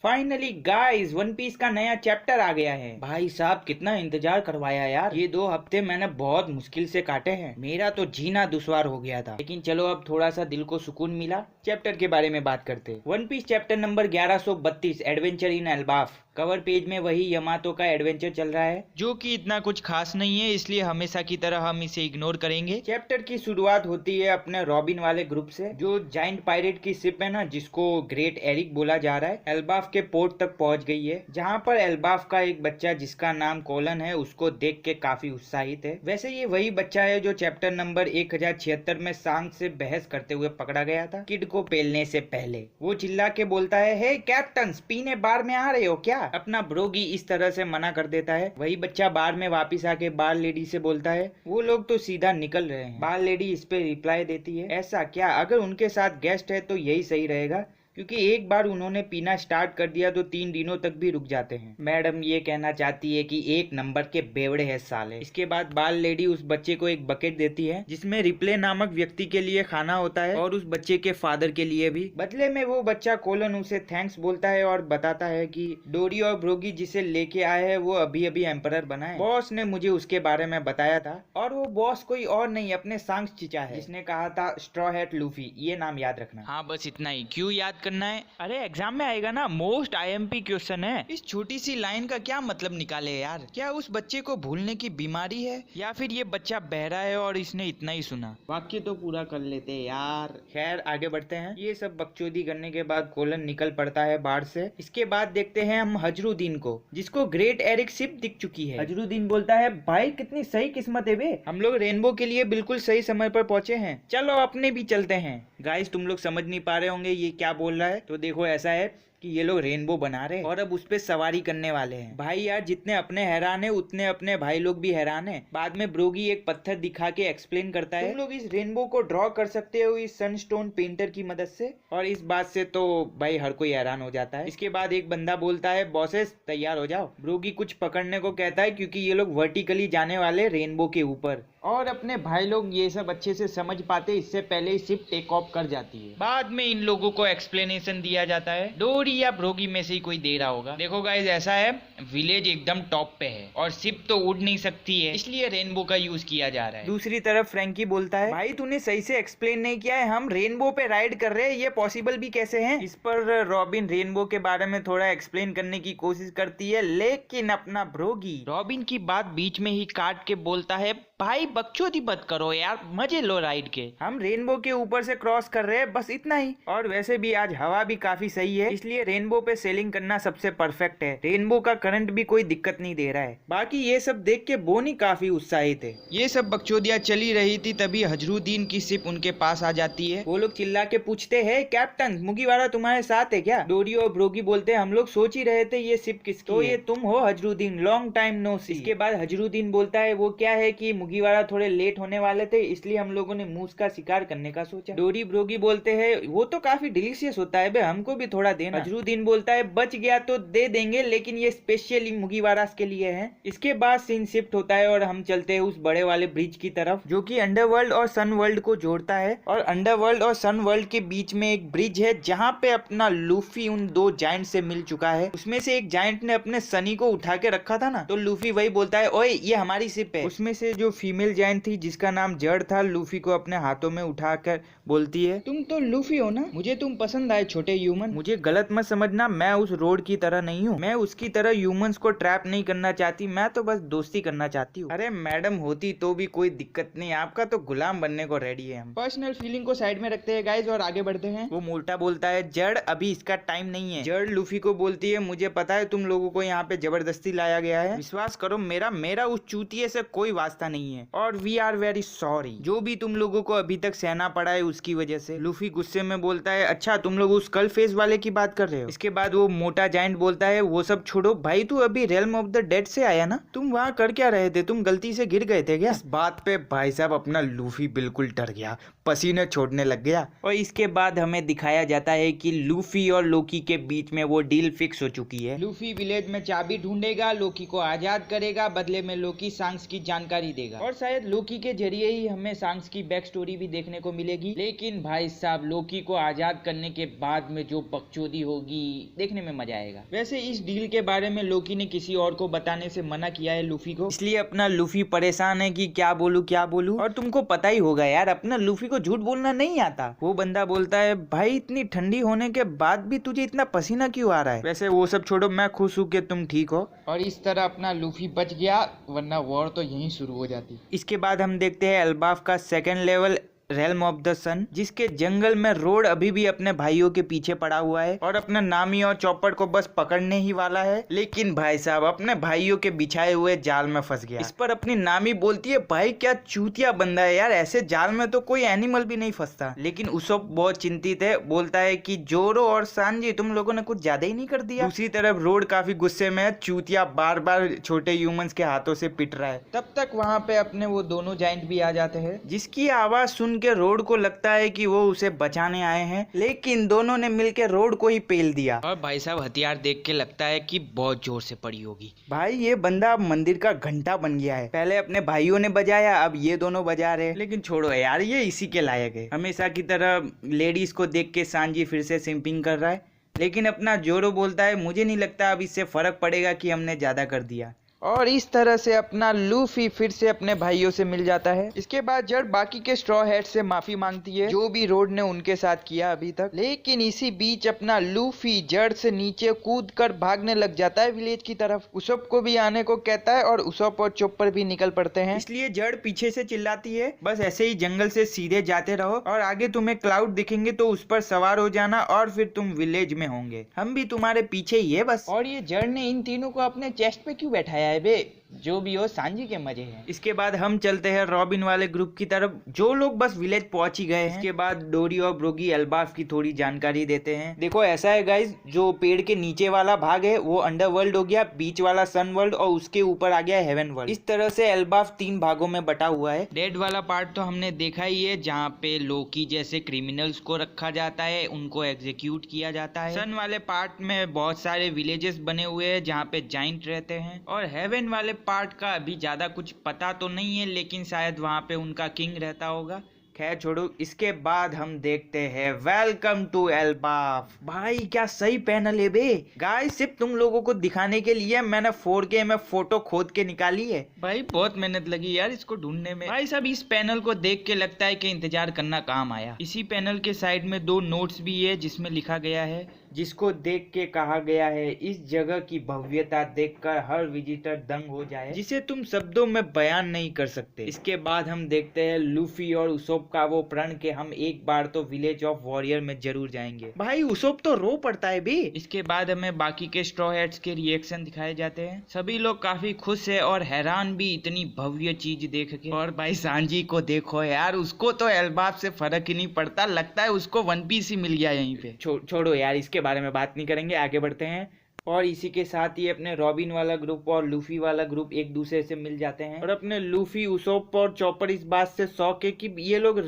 Finally guys, one piece का नया chapter आ गया है। भाई साहब कितना इंतजार करवाया यार। ये 2 हफ्ते मैंने बहुत मुश्किल से काटे हैं। मेरा तो जीना दुश्वार हो गया था, लेकिन चलो अब थोड़ा सा दिल को सुकून मिला। चैप्टर के बारे में बात करते हैं। One Piece chapter number 1132 adventure in Elbaf. Cover page में वही यमातो का एडवेंचर चल रहा है, जो कि इतना कुछ खास नहीं है, इसलिए हमेशा की तरह हम इसे इग्नोर करेंगे। चैप्टर की शुरुआत होती है अपने रॉबिन वाले ग्रुप से, जो जाइंट पायरेट की शिप है ना, जिसको ग्रेट एरिक बोला जा रहा है, एल्बाफ के पोर्ट तक पहुंच गई है, जहां पर एल्बाफ का एक बच्चा जिसका नाम कोलन है उसको देख के काफी उत्साहित है। वैसे ये वही बच्चा है जो चैप्टर नंबर 1076 में सांग से बहस करते हुए पकड़ा गया था किड को पेलने से पहले। वो चिल्ला के बोलता है, हे कैप्टन, पीने बार में आ रहे हो क्या? अपना ब्रोगी इस तरह से मना कर देता है। वही बच्चा बार में वापिस आके बार लेडी से बोलता है, वो लोग तो सीधा निकल रहे हैं। बार लेडी इस पे रिप्लाई देती है, ऐसा क्या? अगर उनके साथ गेस्ट है तो यही सही रहेगा, क्योंकि एक बार उन्होंने पीना स्टार्ट कर दिया तो 3 दिनों तक भी रुक जाते हैं। मैडम ये कहना चाहती है कि 1 नंबर के बेवड़े है साले। इसके बाद बाल लेडी उस बच्चे को एक बकेट देती है जिसमें रिप्ले नामक व्यक्ति के लिए खाना होता है और उस बच्चे के फादर के लिए भी। बदले में वो बच्चा कोलन उसे थैंक्स बोलता है और बताता है कि डोरी और ब्रोगी जिसे लेके आए हैं वो अभी अभी एम्परर बना है। बॉस ने मुझे उसके बारे में बताया था, और वो बॉस कोई और नहीं अपने सांग चिचा है, जिसने कहा था स्ट्रॉ हैट लूफी। ये नाम याद रखना। हाँ बस इतना ही। क्यों याद करना है? अरे एग्जाम में आएगा ना, मोस्ट आईएमपी क्वेश्चन है। इस छोटी सी लाइन का क्या मतलब निकाले यार? क्या उस बच्चे को भूलने की बीमारी है, या फिर ये बच्चा बहरा है और इसने इतना ही सुना? वाक्य तो पूरा कर लेते यार। खैर आगे बढ़ते हैं। ये सब बकचोदी करने के बाद कोलन निकल पड़ता है बाढ़ से। इसके बाद देखते हैं हम हजरुद्दीन को, जिसको ग्रेट एरिक शिप दिख चुकी है। हजरुद्दीन बोलता है, भाई कितनी सही किस्मत है बे, हम लोग रेनबो के लिए बिल्कुल सही समय पर पहुंचे हैं। चलो अपने भी चलते हैं। गाइस तुम लोग समझ नहीं पा रहे होंगे ये क्या बोल रहा है, तो देखो ऐसा है कि ये लोग रेनबो बना रहे हैं और अब उस पे सवारी करने वाले हैं। भाई यार जितने अपने हैरान है उतने अपने भाई लोग भी हैरान है। बाद में ब्रोगी एक पत्थर दिखा के एक्सप्लेन करता है, तुम लोग इस रेनबो को ड्रॉ कर सकते हो इस सनस्टोन पेंटर की मदद से। और इस बात से तो भाई हर कोई हैरान हो जाता है। इसके बाद एक बंदा बोलता है, बॉसेस तैयार हो जाओ। ब्रोगी कुछ पकड़ने को कहता है क्योंकि ये लोग वर्टिकली जाने वाले रेनबो के ऊपर, और अपने भाई लोग ये सब अच्छे से समझ पाते इससे पहले ही शिप टेक ऑफ कर जाती है। बाद में इन लोगों को एक्सप्लेनेशन दिया जाता है, डोरी या ब्रोगी में से ही कोई दे रहा होगा। देखो गाइस ऐसा है, विलेज एकदम टॉप पे है और शिप तो उड़ नहीं सकती है, इसलिए रेनबो का यूज किया जा रहा है। दूसरी तरफ फ्रैंकी बोलता है, भाई तूने सही से एक्सप्लेन नहीं किया है, हम रेनबो पे राइड कर रहे हैं, ये पॉसिबल भी कैसे है? इस पर रॉबिन रेनबो के बारे में थोड़ा एक्सप्लेन करने की कोशिश करती है, लेकिन अपना ब्रोगी रॉबिन की बात बीच में ही काट के बोलता है, भाई बकचोदी मत करो यार, मजे लो राइड के, हम रेनबो के ऊपर से क्रॉस कर रहे हैं, बस इतना ही। और वैसे भी आज हवा भी काफी सही है, इसलिए रेनबो पे सेलिंग करना सबसे परफेक्ट है। रेनबो का करंट भी कोई दिक्कत नहीं दे रहा है। बाकी ये सब देख के बोनी काफी उत्साहित है। ये सब बकचोदियां चली रही थी, तभी हजरुद्दीन की शिप उनके पास आ जाती है। वो लोग चिल्ला के पूछते हैं, कैप्टन मुगीवारा तुम्हारे साथ है क्या? डोरी और ब्रोगी बोलते हैं, हम लोग सोच ही रहे थे ये शिप किसकी है। तो ये तुम हो हजरुद्दीन, लॉन्ग टाइम नो सी। इसके बाद हजरुद्दीन बोलता है, वो क्या है कि मुगीवारा थोड़े लेट होने वाले थे, इसलिए हम लोगों ने मूस का शिकार करने का सोचा। डोरी ब्रोगी बोलते हैं, वो तो काफी डिलीशियस होता है बे, हमको भी थोड़ा देना। हजरुद्दीन बोलता है, बच गया तो दे देंगे, लेकिन ये स्पेशली मुगीवारास के लिए है। इसके बाद सीन शिफ्ट होता है और हम चलते हैं उस बड़े वाले ब्रिज की तरफ, जो कि अंडरवर्ल्ड और सन वर्ल्ड को जोड़ता है। और अंडरवर्ल्ड और सन वर्ल्ड के बीच में एक ब्रिज है जहाँ पे अपना लूफी उन 2 जायंट से मिल चुका है। उसमें से एक जायंट ने अपने सनी को उठा के रखा था ना, तो लूफी वही बोलता है, ओए ये हमारी शिप है। उसमें से जो फीमेल जायंट थी जिसका नाम जड़ था, लूफी को अपने हाथों में उठाकर बोलती है, तुम तो लूफी हो ना, मुझे तुम पसंद आए छोटे ह्यूमन। मुझे गलत मत समझना, मैं उस रोड की तरह नहीं हूँ, मैं उसकी तरह ह्यूमंस को ट्रैप नहीं करना चाहती, मैं तो बस दोस्ती करना चाहती हूँ। अरे मैडम होती तो भी कोई दिक्कत नहीं, आपका तो गुलाम बनने को रेडी है हम। पर्सनल फीलिंग को साइड में रखते हैं गाइस और आगे बढ़ते हैं। वो मोटा बोलता है, जड़ अभी इसका टाइम नहीं है। जड़ लूफी को बोलती है, मुझे पता है तुम लोगों को यहाँ पे जबरदस्ती लाया गया है, विश्वास करो मेरा उस चूतिये से कोई वास्ता नहीं है, और वी आर वेरी सॉरी जो भी तुम लोगों को अभी तक सहना पड़ा है उसकी वजह से। लूफी गुस्से में बोलता है, अच्छा तुम लोग उस कल फेस वाले की बात कर रहे हो? इसके बाद वो मोटा जायंट बोलता है, वो सब छोड़ो भाई, तू अभी रेल्म ऑफ द डेड से आया ना, तुम वहाँ कर क्या रहे थे? तुम गलती से गिर गए थे क्या? इस बात पे भाई साहब अपना लूफी बिल्कुल डर गया, पसीने छोड़ने लग गया। और इसके बाद हमें दिखाया जाता है कि लूफी और लोकी के बीच में वो डील फिक्स हो चुकी है। लूफी विलेज में चाबी ढूंढेगा, लोकी को आजाद करेगा, बदले में लोकी सांग्स की जानकारी देगा। मिलेगा और शायद लोकी के जरिए ही हमें सांग्स की बैक स्टोरी भी देखने को मिलेगी। लेकिन भाई साहब लोकी को आजाद करने के बाद में जो बकचोदी होगी देखने में मजा आएगा। वैसे इस डील के बारे में लोकी ने किसी और को बताने से मना किया है लूफी को, इसलिए अपना लूफी परेशान है कि क्या बोलूं। और तुमको पता ही होगा यार, अपना लूफी को झूठ बोलना नहीं आता। वो बंदा बोलता है भाई इतनी ठंडी होने के बाद भी तुझे इतना पसीना क्यों आ रहा है। वैसे वो सब छोड़ो, मैं खुश हूँ कि तुम ठीक हो। और इस तरह अपना लूफी बच गया, वरना वॉर तो यहीं शुरू हो जाती। इसके बाद हम देखते हैं एल्बाफ का second level realm of the sun, जिसके जंगल में रोड अभी भी अपने भाइयों के पीछे पड़ा हुआ है और अपने नामी और चॉपर को बस पकड़ने ही वाला है। लेकिन भाई साहब अपने भाइयों के बिछाए हुए जाल में फंस गया। इस पर अपनी नामी बोलती है भाई क्या चूतिया बंदा है यार, ऐसे जाल में तो कोई एनिमल भी नहीं फंसता। लेकिन उसोप बहुत चिंतित है, बोलता है कि जोरो और सांजी तुम लोगों ने कुछ ज्यादा ही नहीं कर दिया। दूसरी तरफ रोड काफी गुस्से में है, चूतिया बार बार छोटे ह्यूमंस के हाथों से पिट रहा है। तब तक वहाँ पे अपने वो दोनों जाइंट भी आ जाते हैं, जिसकी आवाज सुन के रोड को लगता है कि वो उसे बचाने आए हैं, लेकिन दोनों ने मिलकर रोड को ही पेल दिया। और भाई साहब हथियार देख के लगता है कि बहुत जोर से पड़ी होगी। भाई ये बंदा अब मंदिर का घंटा बन गया है, पहले अपने भाइयों ने बजाया अब ये दोनों बजा रहे। लेकिन छोड़ो यार, ये इसी के लायक है। हमेशा की तरह लेडीज को देख के सांजी फिर से सिंपिंग कर रहा है, लेकिन अपना जोरो बोलता है मुझे नहीं लगता अब इससे फर्क पड़ेगा कि हमने ज्यादा कर दिया। और इस तरह से अपना लूफी फिर से अपने भाइयों से मिल जाता है। इसके बाद जड़ बाकी के स्ट्रॉ हैट से माफी मांगती है जो भी रोड ने उनके साथ किया अभी तक। लेकिन इसी बीच अपना लूफी जड़ से नीचे कूद कर भागने लग जाता है विलेज की तरफ। उसोप को भी आने को कहता है और उसोप और चॉपर भी निकल पड़ते हैं। इसलिए जड़ पीछे से चिल्लाती है बस ऐसे ही जंगल से सीधे जाते रहो और आगे तुम्हें क्लाउड दिखेंगे तो उस पर सवार हो जाना और फिर तुम विलेज में होंगे, हम भी तुम्हारे पीछे ही है बस। और ये जड़ ने इन तीनों को अपने चेस्ट पे क्यों बैठाया है बे, जो भी हो सांजी के मजे हैं। इसके बाद हम चलते हैं रॉबिन वाले ग्रुप की तरफ, जो लोग बस विलेज पहुंच ही गए हैं। इसके बाद डोरी और ब्रोगी एल्बाफ की थोड़ी जानकारी देते हैं। देखो ऐसा है गाइस, जो पेड़ के नीचे वाला भाग है वो अंडरवर्ल्ड हो गया, बीच वाला सन वर्ल्ड और उसके ऊपर आ गया हेवन वर्ल्ड। इस तरह से एल्बाफ 3 भागों में बटा हुआ है। डेड वाला पार्ट तो हमने देखा ही है, जहाँ पे लोकी जैसे क्रिमिनल्स को रखा जाता है, उनको एग्जीक्यूट किया जाता है। सन वाले पार्ट में बहुत सारे विलेजेस बने हुए हैं जहाँ पे जाइंट रहते हैं। और हेवन वाले पार्ट का अभी ज्यादा कुछ पता तो नहीं है, लेकिन शायद वहां पे उनका किंग रहता होगा। खैर छोड़ो। इसके बाद हम देखते हैं वेलकम टू एल्बाफ। भाई क्या सही पैनल है बे गाइस, सिर्फ तुम लोगों को दिखाने के लिए मैंने 4K में फोटो खोद के निकाली है। भाई बहुत मेहनत लगी यार इसको ढूंढने में। भाई साहब इस पैनल को देख के लगता है कि इंतजार करना काम आया। इसी पैनल के साइड में 2 नोट्स भी है जिसमें लिखा गया है, जिसको देख के कहा गया है इस जगह की भव्यता देखकर हर विजिटर दंग हो जाए, जिसे तुम शब्दों में बयान नहीं कर सकते। इसके बाद हम देखते हैं लूफी और उसोप का वो प्रण के हम एक बार तो विलेज ऑफ वॉरियर में जरूर जाएंगे। भाई उसोप तो रो पड़ता है बे। इसके बाद हमें बाकी के स्ट्रॉ हैट्स के रिएक्शन दिखाए जाते हैं। सभी लोग काफी खुश है और हैरान भी इतनी भव्य चीज देख के। और भाई सांजी को देखो यार, उसको तो एल्बाफ से फर्क ही नहीं पड़ता, लगता है उसको वन पीस ही मिल गया यहीं पे। छोड़ो यार, इसके बारे में बात नहीं करेंगे, आगे बढ़ते हैं। और इसी के साथ ही अपने रॉबिन वाला ग्रुप और लूफी वाला ग्रुप एक दूसरे से मिल जाते हैं। और अपने लूफी, उसोप और चॉपर इस बात से शौक है कि ये लोग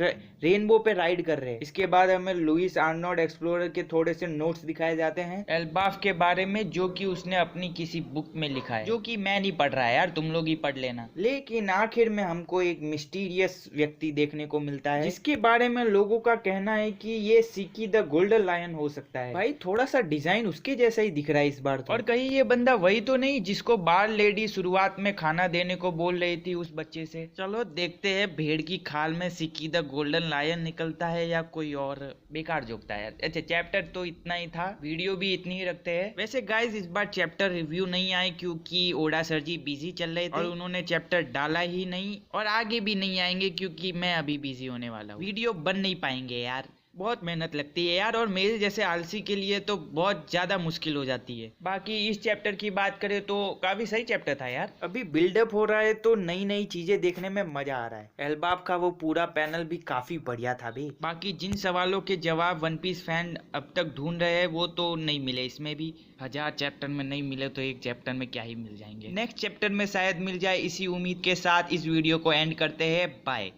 रेनबो पे राइड कर रहे हैं। इसके बाद हमें लुइस आर्नोल्ड एक्सप्लोरर के थोड़े से नोट्स दिखाए जाते हैं एल्बाफ के बारे में, जो कि उसने अपनी किसी बुक में लिखा है, जो कि मैं नहीं पढ़ रहा यार, तुम लोग ही पढ़ लेना। लेकिन आखिर में हमको एक मिस्टीरियस व्यक्ति देखने को मिलता है, जिसके बारे में लोगों का कहना है कि ये सिकी द गोल्डन लायन हो सकता है। भाई थोड़ा सा डिजाइन उसके जैसा ही दिख रहा है इस बार तो। और कहीं ये बंदा वही तो नहीं जिसको बार लेडी शुरुआत में खाना देने को बोल रही थी उस बच्चे से। चलो देखते हैं भेड़ की खाल में सिकी द गोल्डन लायन निकलता है या कोई और बेकार जोकता है। अच्छा चैप्टर तो इतना ही था, वीडियो भी इतनी ही रखते हैं। वैसे गाइज इस बार चैप्टर रिव्यू नहीं आए क्योंकि ओडा सर जी बिजी चल रहे थे और उन्होंने चैप्टर डाला ही नहीं, और आगे भी नहीं आएंगे क्योंकि मैं अभी बिजी होने वाला हूँ। वीडियो बन नहीं पाएंगे यार, बहुत मेहनत लगती है यार, और मेरे जैसे आलसी के लिए तो बहुत ज्यादा मुश्किल हो जाती है। बाकी इस चैप्टर की बात करें तो काफी सही चैप्टर था यार। अभी बिल्डअप हो रहा है तो नई नई चीजें देखने में मजा आ रहा है। एल्बाफ का वो पूरा पैनल भी काफी बढ़िया था भी। बाकी जिन सवालों के जवाब वन पीस फैन अब तक ढूंढ रहे हैं वो तो नहीं मिले इसमें भी। 1000 चैप्टर में नहीं मिले तो एक चैप्टर में क्या ही मिल जाएंगे। नेक्स्ट चैप्टर में शायद मिल जाए, इसी उम्मीद के साथ इस वीडियो को एंड करते हैं। बाय।